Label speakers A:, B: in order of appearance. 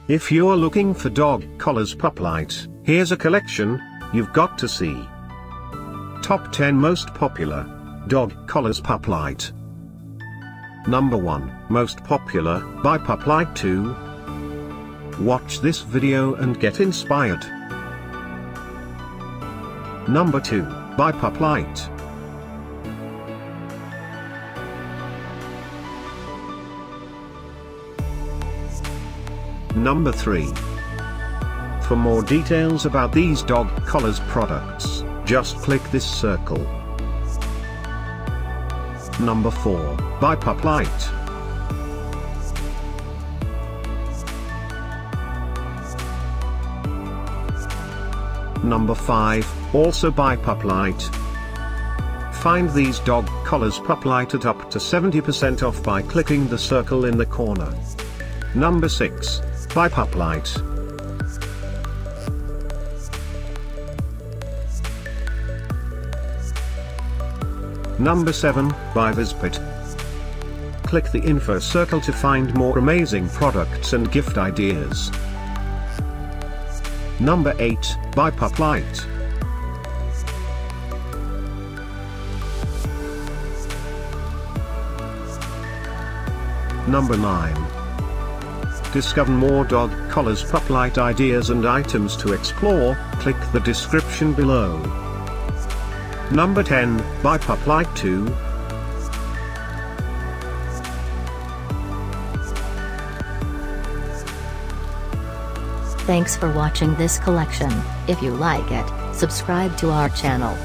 A: If you're looking for dog collars Puplight, here's a collection you've got to see. Top 10 Most Popular Dog Collars Puplight. Number 1, Most Popular, by Puplight 2. Watch this video and get inspired. Number 2, by Puplight. Number 3. For more details about these dog collars products, just click this circle. Number 4, by Puplight. Number 5, also by Puplight. Find these dog collars Puplight at up to 70% off by clicking the circle in the corner. Number 6, by Puplight. Number 7, by Vizpet. Click the info circle to find more amazing products and gift ideas. Number 8, by Puplight. Number 9. Discover more dog collars Puplight ideas and items to explore, click the description below. Number 10, by Puplight 2.
B: Thanks for watching this collection. If you like it, subscribe to our channel.